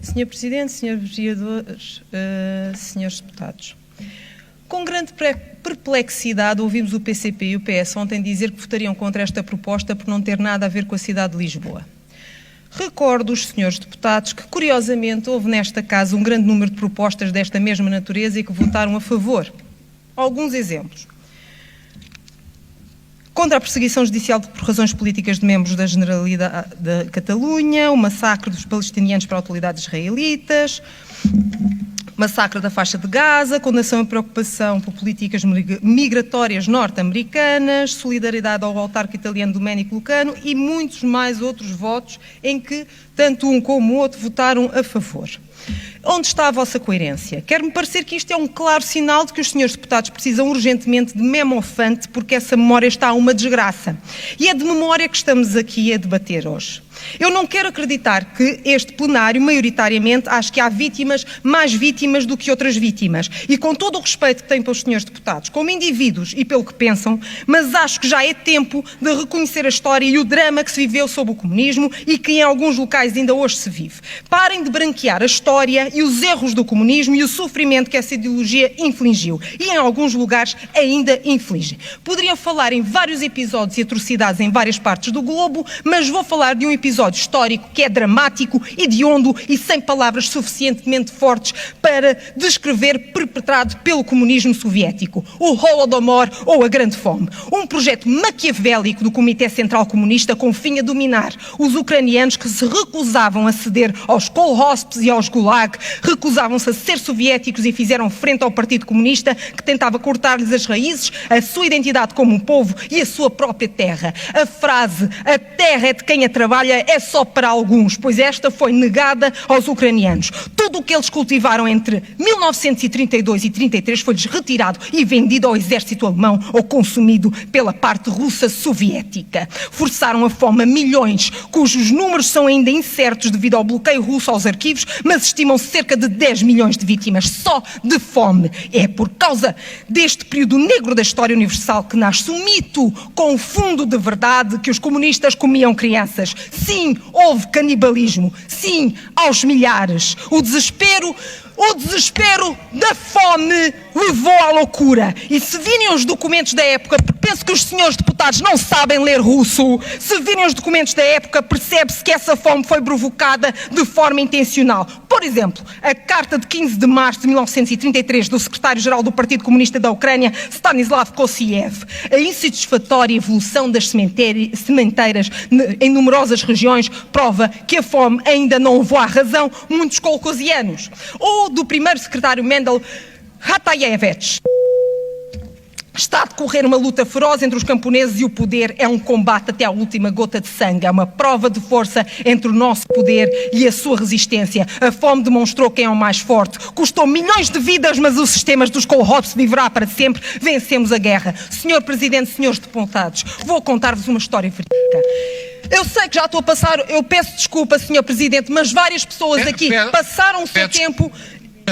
Senhor Presidente, Senhores Vereadores, Senhores Deputados, com grande perplexidade ouvimos o PCP e o PS ontem dizer que votariam contra esta proposta por não ter nada a ver com a cidade de Lisboa. Recordo os senhores deputados que, curiosamente, houve nesta casa um grande número de propostas desta mesma natureza e que votaram a favor. Alguns exemplos. Contra a perseguição judicial por razões políticas de membros da Generalidade da Catalunha, o massacre dos palestinianos por autoridades israelitas, massacre da faixa de Gaza, condenação e preocupação por políticas migratórias norte-americanas, solidariedade ao autarca italiano Domenico Lucano e muitos mais outros votos em que tanto um como o outro votaram a favor. Onde está a vossa coerência? Quer-me parecer que isto é um claro sinal de que os senhores deputados precisam urgentemente de memofante porque essa memória está uma desgraça. E é de memória que estamos aqui a debater hoje. Eu não quero acreditar que este plenário, maioritariamente, acho que há vítimas, mais vítimas do que outras vítimas. E com todo o respeito que tenho pelos senhores deputados, como indivíduos e pelo que pensam, mas acho que já é tempo de reconhecer a história e o drama que se viveu sob o comunismo e que em alguns locais ainda hoje se vive. Parem de branquear a história e os erros do comunismo e o sofrimento que essa ideologia infligiu. E em alguns lugares ainda inflige. Poderiam falar em vários episódios e atrocidades em várias partes do globo, mas vou falar de um episódio histórico que é dramático, hediondo e sem palavras suficientemente fortes para descrever perpetrado pelo comunismo soviético, o Holodomor ou a Grande Fome. Um projeto maquiavélico do Comitê Central Comunista com fim a dominar os ucranianos que se recusavam a ceder aos kolhosps e aos gulag, recusavam-se a ser soviéticos e fizeram frente ao Partido Comunista que tentava cortar-lhes as raízes, a sua identidade como um povo e a sua própria terra. A frase "a terra é de quem a trabalha" é só para alguns, pois esta foi negada aos ucranianos. Tudo o que eles cultivaram entre 1932 e 1933 foi-lhes retirado e vendido ao exército alemão ou consumido pela parte russa soviética. Forçaram a fome a milhões, cujos números são ainda incertos devido ao bloqueio russo aos arquivos, mas estimam-se cerca de 10 milhões de vítimas só de fome. É por causa deste período negro da história universal que nasce um mito com fundo de verdade que os comunistas comiam crianças. Sim, houve canibalismo. Sim, aos milhares. O desespero da fome levou à loucura. E se virem os documentos da época, penso que os senhores deputados não sabem ler russo, se virem os documentos da época, percebe-se que essa fome foi provocada de forma intencional. Por exemplo, a carta de 15 de março de 1933 do secretário-geral do Partido Comunista da Ucrânia, Stanislav Kossiev, a insatisfatória evolução das sementeiras em numerosas regiões prova que a fome ainda não levou à razão muitos colcosianos. Ou do primeiro secretário Mendel Hatayevich. Está a decorrer uma luta feroz entre os camponeses e o poder é um combate até à última gota de sangue. É uma prova de força entre o nosso poder e a sua resistência. A fome demonstrou quem é o mais forte. Custou milhões de vidas, mas os sistemas dos kolhosps viverá para sempre. Vencemos a guerra. Senhor Presidente, senhores deputados, vou contar-vos uma história verídica. Eu sei que já estou a passar, eu peço desculpa, Senhor Presidente, mas várias pessoas aqui passaram o seu tempo...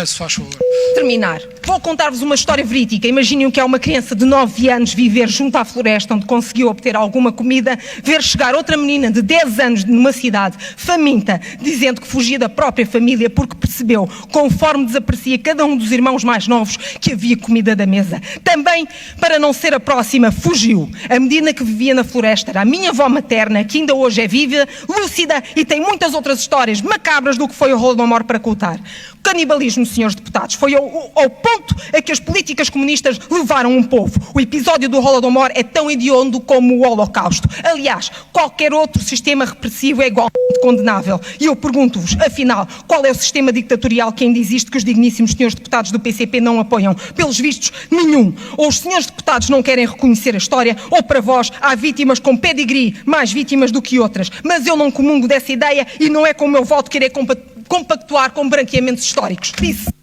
Se faz favor. Terminar. Vou contar-vos uma história verídica. Imaginem o que é uma criança de 9 anos viver junto à floresta onde conseguiu obter alguma comida, ver chegar outra menina de 10 anos numa cidade faminta, dizendo que fugia da própria família porque percebeu, conforme desaparecia cada um dos irmãos mais novos, que havia comida da mesa. Também, para não ser a próxima, fugiu. A menina que vivia na floresta era a minha avó materna, que ainda hoje é viva, lúcida e tem muitas outras histórias macabras do que foi o Holodomor para contar. O canibalismo, senhores deputados, foi ao ponto a que as políticas comunistas levaram um povo. O episódio do Holodomor é tão hediondo como o Holocausto. Aliás, qualquer outro sistema repressivo é igualmente condenável. E eu pergunto-vos, afinal, qual é o sistema ditatorial que ainda existe que os digníssimos senhores deputados do PCP não apoiam? Pelos vistos, nenhum. Ou os senhores deputados não querem reconhecer a história, ou para vós há vítimas com pedigree, mais vítimas do que outras. Mas eu não comungo dessa ideia e não é com o meu voto querer compactuar com branqueamentos históricos. Disse.